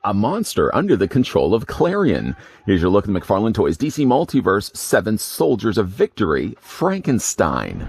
A monster under the control of Clarion. Here's your look at the McFarlane Toys DC Multiverse 7 Soldiers of Victory, Frankenstein.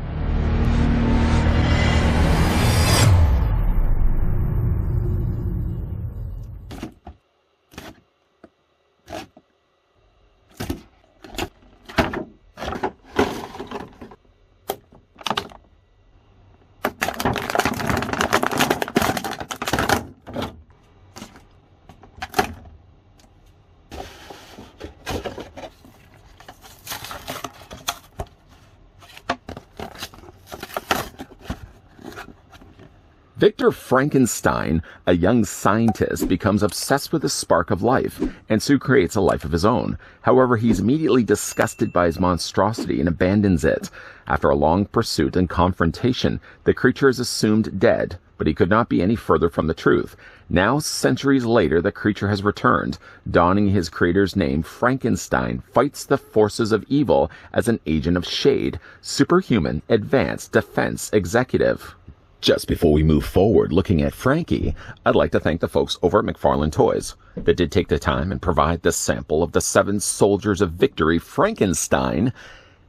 Victor Frankenstein, a young scientist, becomes obsessed with the spark of life, and soon creates a life of his own. However, he's immediately disgusted by his monstrosity and abandons it. After a long pursuit and confrontation, the creature is assumed dead, but he could not be any further from the truth. Now, centuries later, the creature has returned. Donning his creator's name, Frankenstein fights the forces of evil as an agent of shade, superhuman, advanced, defense, executive. Just before we move forward looking at Frankie, I'd like to thank the folks over at McFarlane Toys that did take the time and provide this sample of the 7 Soldiers of Victory Frankenstein.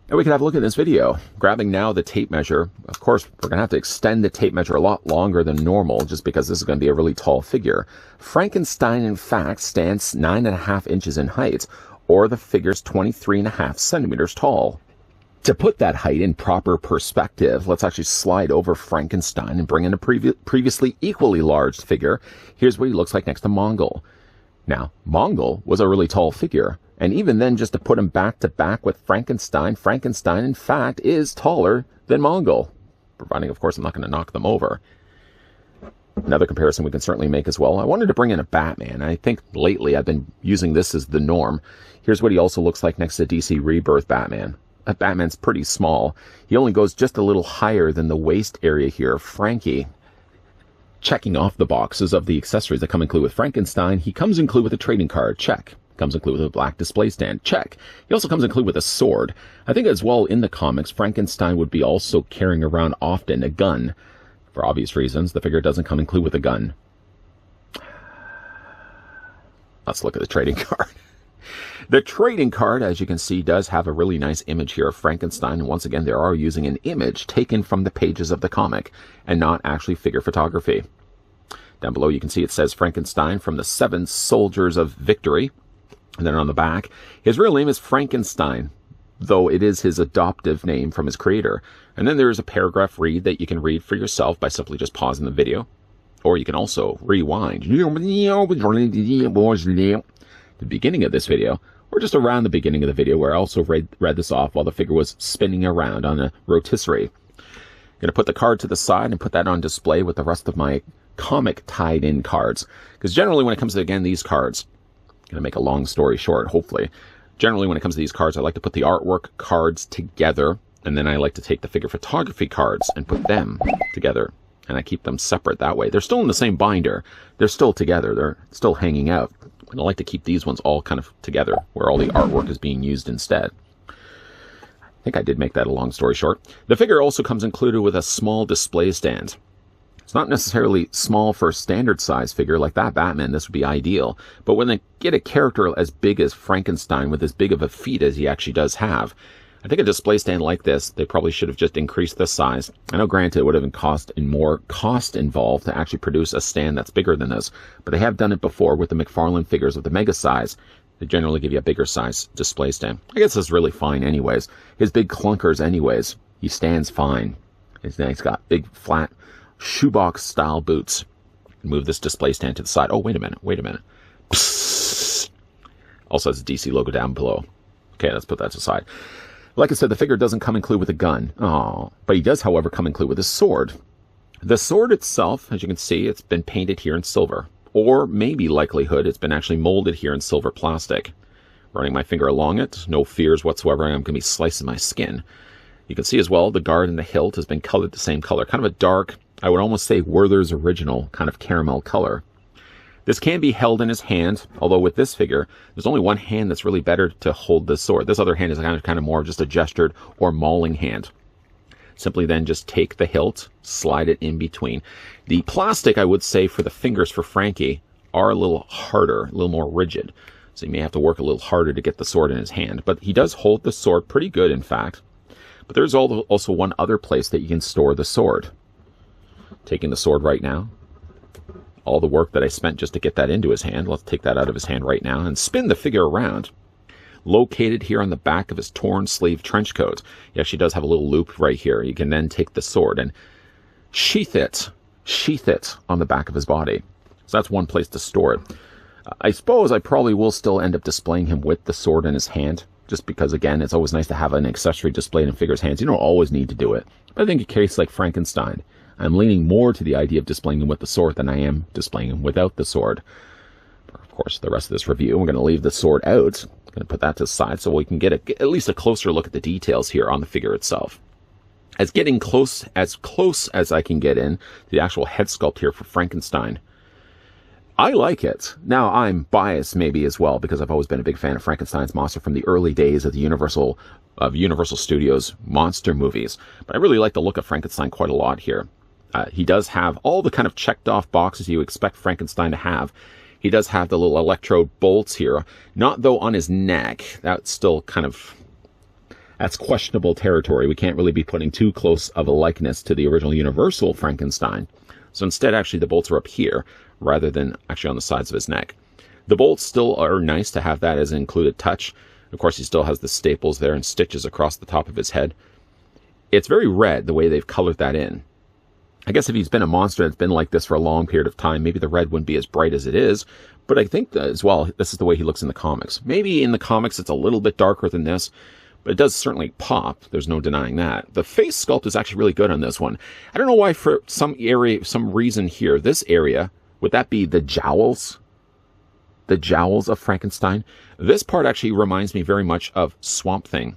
And we can have a look at this video. Grabbing now the tape measure. Of course, we're going to have to extend the tape measure a lot longer than normal just because this is going to be a really tall figure. Frankenstein, in fact, stands 9.5 inches in height, or the figure's 23.5 centimeters tall. To put that height in proper perspective, let's actually slide over Frankenstein and bring in a previously equally large figure. Here's what he looks like next to Mongol. Now, Mongol was a really tall figure, and even then, just to put him back to back with Frankenstein, Frankenstein, in fact, is taller than Mongol, providing, of course, I'm not going to knock them over. Another comparison we can certainly make as well. I wanted to bring in a Batman. I think lately I've been using this as the norm. Here's what he also looks like next to DC Rebirth Batman. Batman's pretty small. He only goes just a little higher than the waist area here of Frankie. Checking off the boxes of the accessories that come included with Frankenstein, he comes included with a trading card. Check. Comes included with a black display stand. Check. He also comes included with a sword. I think as well in the comics, Frankenstein would be also carrying around often a gun. For obvious reasons, the figure doesn't come included with a gun. Let's look at the trading card. The trading card, as you can see, does have a really nice image here of Frankenstein. And once again, they are using an image taken from the pages of the comic and not actually figure photography. Down below, you can see it says Frankenstein from the 7 Soldiers of Victory. And then on the back, his real name is Frankenstein, though it is his adoptive name from his creator. And then there is a paragraph read that you can read for yourself by simply just pausing the video. Or you can also rewind the beginning of this video, or just around the beginning of the video where I also read this off while the figure was spinning around on a rotisserie. I'm going to put the card to the side and put that on display with the rest of my comic tied-in cards. Because generally when it comes to, again, these cards, I'm going to make a long story short, hopefully. Generally when it comes to these cards, I like to put the artwork cards together, and then I like to take the figure photography cards and put them together. And I keep them separate that way. They're still in the same binder. They're still together. They're still hanging out. And I like to keep these ones all kind of together, where all the artwork is being used instead. I think I did make that a long story short. The figure also comes included with a small display stand. It's not necessarily small for a standard size figure like that Batman. This would be ideal. But when they get a character as big as Frankenstein with as big of a feet as he actually does have, I think a display stand like this, they probably should have just increased the size. I know, granted, it would have been more cost involved to actually produce a stand that's bigger than this, but they have done it before with the McFarlane figures of the mega size. They generally give you a bigger size display stand. I guess it's really fine anyways. His big clunkers anyways, he stands fine. He's got big, flat, shoebox style boots. Move this display stand to the side. Oh, wait a minute. Psst. Also has a DC logo down below. Okay, let's put that aside. Like I said, the figure doesn't come included with a gun. Oh, but he does, however, come included with a sword. The sword itself, as you can see, it's been painted here in silver. Or maybe likelihood, it's been actually molded here in silver plastic. Running my finger along it, no fears whatsoever, I'm going to be slicing my skin. You can see as well, the guard and the hilt has been colored the same color. Kind of a dark, I would almost say Werther's original kind of caramel color. This can be held in his hand, although with this figure, there's only one hand that's really better to hold the sword. This other hand is kind of more just a gestured or mauling hand. Simply then just take the hilt, slide it in between. The plastic, I would say, for the fingers for Frankie are a little harder, a little more rigid. So he may have to work a little harder to get the sword in his hand. But he does hold the sword pretty good, in fact. But there's also one other place that you can store the sword. Taking the sword right now. All the work that I spent just to get that into his hand. Let's take that out of his hand right now and spin the figure around. Located here on the back of his torn sleeve trench coat. He actually does have a little loop right here. You can then take the sword and sheath it on the back of his body. So that's one place to store it. I suppose I probably will still end up displaying him with the sword in his hand, just because, again, it's always nice to have an accessory displayed in figures' hands. You don't always need to do it. But I think in a case like Frankenstein, I'm leaning more to the idea of displaying him with the sword than I am displaying him without the sword. Of course, the rest of this review, we're going to leave the sword out. I'm going to put that to the side so we can get at least a closer look at the details here on the figure itself. As close as I can get in to the actual head sculpt here for Frankenstein. I like it. Now, I'm biased maybe as well because I've always been a big fan of Frankenstein's monster from the early days of the Universal Studios monster movies. But I really like the look of Frankenstein quite a lot here. He does have all the kind of checked off boxes you expect Frankenstein to have. He does have the little electrode bolts here. Not though on his neck. That's still kind of... That's questionable territory. We can't really be putting too close of a likeness to the original Universal Frankenstein. So instead, actually, the bolts are up here rather than actually on the sides of his neck. The bolts still are nice to have that as an included touch. Of course, he still has the staples there and stitches across the top of his head. It's very red, the way they've colored that in. I guess if he's been a monster that's been like this for a long period of time, maybe the red wouldn't be as bright as it is. But I think that as well, this is the way he looks in the comics. Maybe in the comics it's a little bit darker than this, but it does certainly pop. There's no denying that. The face sculpt is actually really good on this one. I don't know why for some reason here, this area, would that be the jowls? The jowls of Frankenstein? This part actually reminds me very much of Swamp Thing.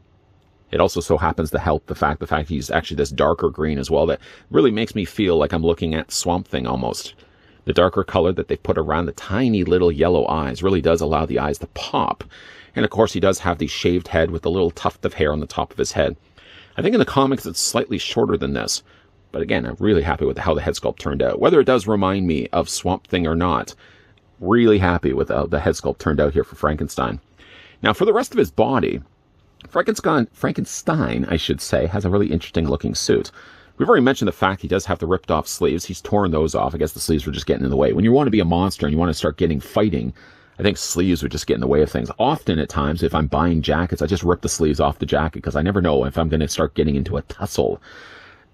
It also so happens to help the fact he's actually this darker green as well that really makes me feel like I'm looking at Swamp Thing almost. The darker color that they put around the tiny little yellow eyes really does allow the eyes to pop. And of course he does have the shaved head with a little tuft of hair on the top of his head. I think in the comics it's slightly shorter than this. But again, I'm really happy with how the head sculpt turned out. Whether it does remind me of Swamp Thing or not, really happy with how the head sculpt turned out here for Frankenstein. Now for the rest of his body, Frankenstein, I should say, has a really interesting looking suit. We've already mentioned the fact he does have the ripped off sleeves. He's torn those off. I guess the sleeves were just getting in the way. When you want to be a monster and you want to start getting fighting, I think sleeves would just get in the way of things. Often at times, if I'm buying jackets, I just rip the sleeves off the jacket because I never know if I'm going to start getting into a tussle.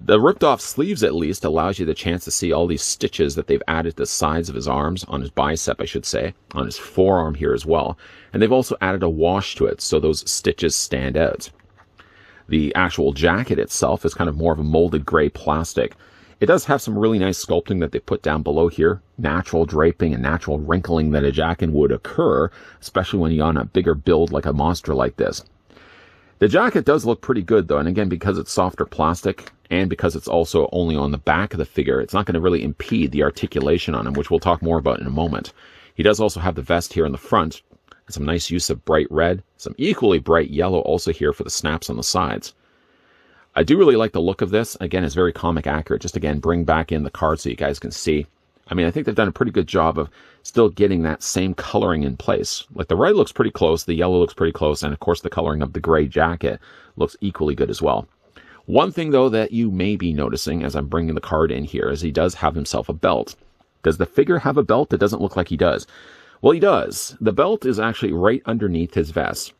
The ripped off sleeves at least allows you the chance to see all these stitches that they've added to the sides of his arms, on his bicep I should say, on his forearm here as well. And they've also added a wash to it so those stitches stand out. The actual jacket itself is kind of more of a molded gray plastic. It does have some really nice sculpting that they put down below here. Natural draping and natural wrinkling that a jacket would occur, especially when you're on a bigger build like a monster like this. The jacket does look pretty good though, and again, because it's softer plastic, and because it's also only on the back of the figure, it's not going to really impede the articulation on him, which we'll talk more about in a moment. He does also have the vest here in the front, and some nice use of bright red, some equally bright yellow also here for the snaps on the sides. I do really like the look of this. Again, it's very comic accurate. Just again, bring back in the card so you guys can see. I mean, I think they've done a pretty good job of still getting that same coloring in place. Like the red looks pretty close, the yellow looks pretty close, and of course the coloring of the gray jacket looks equally good as well. One thing though that you may be noticing as I'm bringing the card in here is he does have himself a belt. Does the figure have a belt? It doesn't look like he does. Well, he does. The belt is actually right underneath his vest.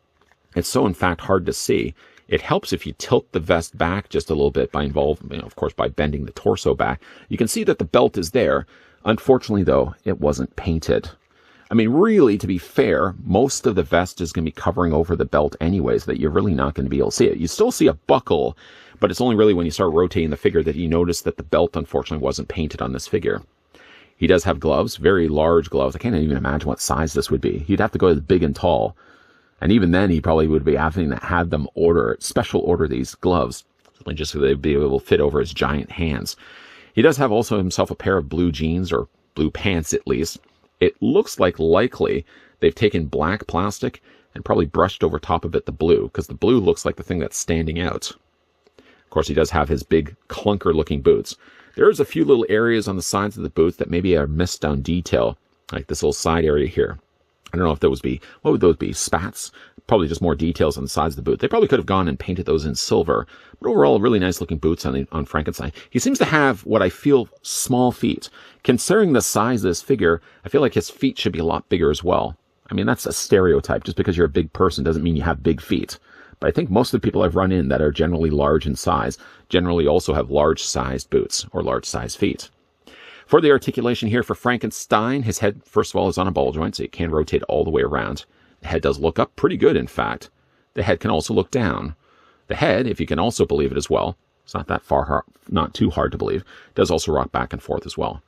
It's so in fact hard to see. It helps if you tilt the vest back just a little bit by of course, by bending the torso back. You can see that the belt is there. Unfortunately, though, it wasn't painted. I mean, really, to be fair, most of the vest is going to be covering over the belt anyways, that you're really not going to be able to see it. You still see a buckle, but it's only really when you start rotating the figure that you notice that the belt, unfortunately, wasn't painted on this figure. He does have gloves, very large gloves. I can't even imagine what size this would be. He'd have to go to big and tall. And even then, he probably would be having to have them special order these gloves, just so they'd be able to fit over his giant hands. He does have also himself a pair of blue jeans, or blue pants at least. It looks like likely they've taken black plastic and probably brushed over top of it the blue, because the blue looks like the thing that's standing out. Of course, he does have his big clunker-looking boots. There's a few little areas on the sides of the boots that maybe are missed on detail. like this little side area here. I don't know if those be, what would those be? Spats? Probably just more details on the sides of the boot. They probably could have gone and painted those in silver. But overall, really nice looking boots on Frankenstein. He seems to have what I feel small feet. Considering the size of this figure, I feel like his feet should be a lot bigger as well. I mean, that's a stereotype. Just because you're a big person doesn't mean you have big feet. But I think most of the people I've run in that are generally large in size generally also have large-sized boots or large-sized feet. For the articulation here for Frankenstein, his head, first of all, is on a ball joint, so it can rotate all the way around. The head does look up pretty good, in fact. The head can also look down. The head, if you can also believe it as well, it's not that far, not too hard to believe, does also rock back and forth as well.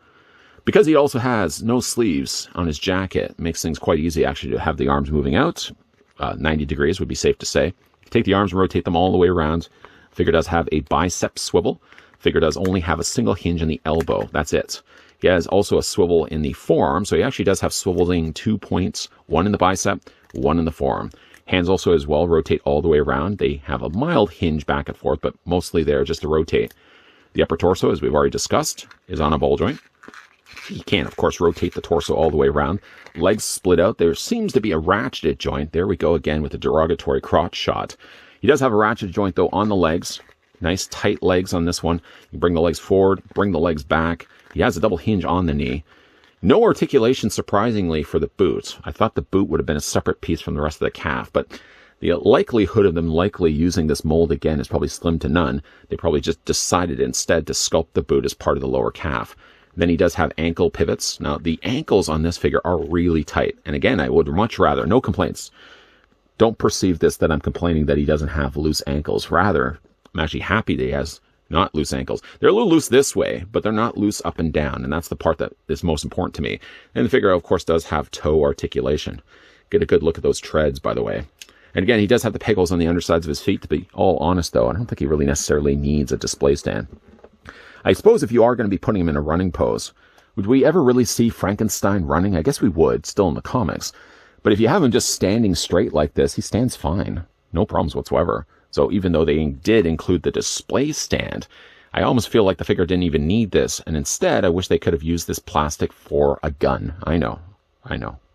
Because he also has no sleeves on his jacket, it makes things quite easy actually to have the arms moving out. 90 degrees would be safe to say. Take the arms and rotate them all the way around. Figure does have a bicep swivel. Figure does only have a single hinge in the elbow. That's it. He has also a swivel in the forearm, so he actually does have swiveling 2 points, one in the bicep, one in the forearm. Hands also as well rotate all the way around. They have a mild hinge back and forth, but mostly there just to rotate. The upper torso, as we've already discussed, is on a ball joint. He can, of course, rotate the torso all the way around. Legs split out. There seems to be a ratcheted joint. There we go again with the derogatory crotch shot. He does have a ratcheted joint, though, on the legs. Nice tight legs on this one. You bring the legs forward, bring the legs back. He has a double hinge on the knee. No articulation, surprisingly, for the boot. I thought the boot would have been a separate piece from the rest of the calf, but the likelihood of them likely using this mold again is probably slim to none. They probably just decided instead to sculpt the boot as part of the lower calf. Then he does have ankle pivots. Now, the ankles on this figure are really tight. And again, I would much rather, no complaints. Don't perceive this that I'm complaining that he doesn't have loose ankles. Rather, I'm actually happy that he has not loose ankles. They're a little loose this way, but they're not loose up and down, and that's the part that is most important to me. And the figure, of course, does have toe articulation. Get a good look at those treads, by the way. And again, he does have the peg holes on the undersides of his feet. To be all honest, though, I don't think he really necessarily needs a display stand. I suppose if you are going to be putting him in a running pose, would we ever really see Frankenstein running? I guess we would, still in the comics. But if you have him just standing straight like this, he stands fine. No problems whatsoever. So even though they did include the display stand, I almost feel like the figure didn't even need this. And instead, I wish they could have used this plastic for a gun. I know.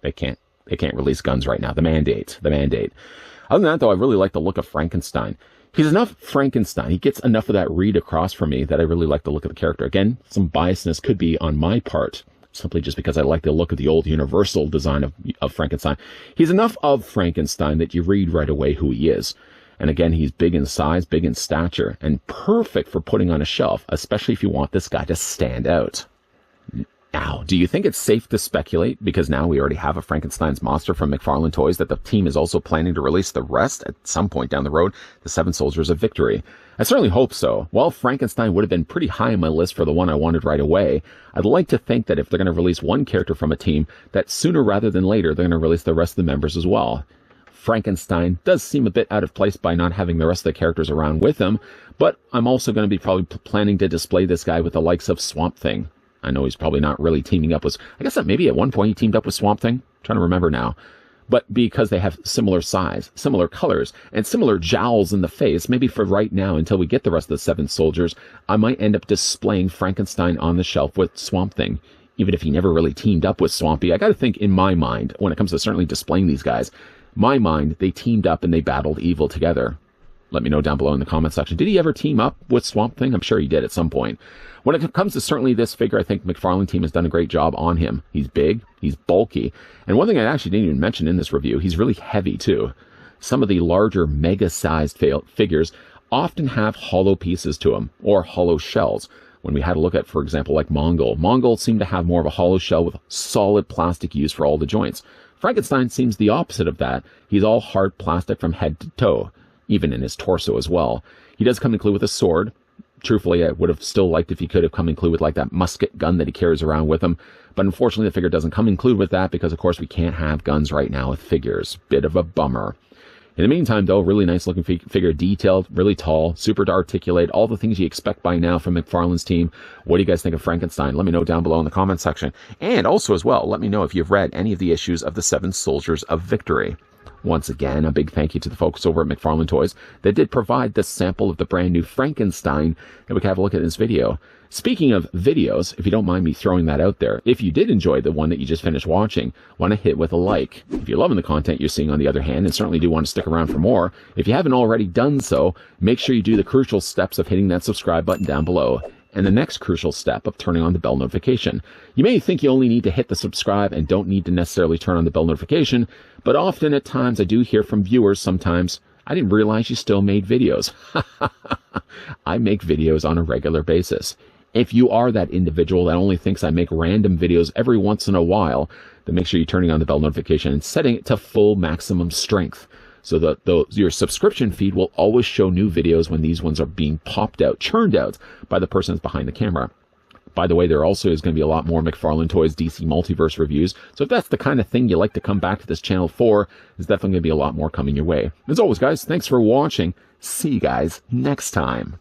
They can't release guns right now. The mandate. Other than that, though, I really like the look of Frankenstein. He's enough Frankenstein. He gets enough of that read across from me that I really like the look of the character. Again, some biasness could be on my part, simply just because I like the look of the old universal design of Frankenstein. He's enough of Frankenstein that you read right away who he is. And again, he's big in size, big in stature, and perfect for putting on a shelf, especially if you want this guy to stand out. Now, do you think it's safe to speculate, because now we already have a Frankenstein's monster from McFarlane Toys, that the team is also planning to release the rest at some point down the road, the 7 Soldiers of Victory? I certainly hope so. While Frankenstein would have been pretty high on my list for the one I wanted right away, I'd like to think that if they're going to release one character from a team, that sooner rather than later, they're going to release the rest of the members as well. Frankenstein does seem a bit out of place by not having the rest of the characters around with him, but I'm also going to be probably planning to display this guy with the likes of Swamp Thing. I know he's probably not really teaming up with... I guess that maybe at one point he teamed up with Swamp Thing. I'm trying to remember now. But because they have similar size, similar colors, and similar jowls in the face, maybe for right now, until we get the rest of the 7 Soldiers, I might end up displaying Frankenstein on the shelf with Swamp Thing. Even if he never really teamed up with Swampy, I got to think in my mind, when it comes to certainly displaying these guys, my mind, they teamed up and they battled evil together. Let me know down below in the comment section. Did he ever team up with Swamp Thing? I'm sure he did at some point. When it comes to certainly this figure, I think McFarlane team has done a great job on him. He's big, he's bulky, and one thing I actually didn't even mention in this review, he's really heavy too. Some of the larger mega-sized figures often have hollow pieces to them, or hollow shells. When we had a look at, for example, like Mongol seemed to have more of a hollow shell with solid plastic used for all the joints. Frankenstein seems the opposite of that. He's all hard plastic from head to toe, even in his torso as well. He does come included with a sword. Truthfully, I would have still liked if he could have come included with like that musket gun that he carries around with him. But unfortunately, the figure doesn't come included with that because, of course, we can't have guns right now with figures. Bit of a bummer. In the meantime, though, really nice looking figure, detailed, really tall, super to articulate, all the things you expect by now from McFarlane's team. What do you guys think of Frankenstein? Let me know down below in the comment section. And also as well, let me know if you've read any of the issues of the 7 Soldiers of Victory. Once again, a big thank you to the folks over at McFarlane Toys that did provide this sample of the brand new Frankenstein that we can have a look at in this video. Speaking of videos, if you don't mind me throwing that out there, if you did enjoy the one that you just finished watching, want to hit with a like. If you're loving the content you're seeing on the other hand, and certainly do want to stick around for more, if you haven't already done so, make sure you do the crucial steps of hitting that subscribe button down below. And the next crucial step of turning on the bell notification. You may think you only need to hit the subscribe and don't need to necessarily turn on the bell notification, but often at times I do hear from viewers sometimes, I didn't realize you still made videos. I make videos on a regular basis. If you are that individual that only thinks I make random videos every once in a while, then make sure you're turning on the bell notification and setting it to full maximum strength. So that your subscription feed will always show new videos when these ones are being popped out, churned out by the person that's behind the camera. By the way, there also is going to be a lot more McFarlane Toys DC Multiverse reviews. So if that's the kind of thing you like to come back to this channel for, there's definitely going to be a lot more coming your way. As always, guys, thanks for watching. See you guys next time.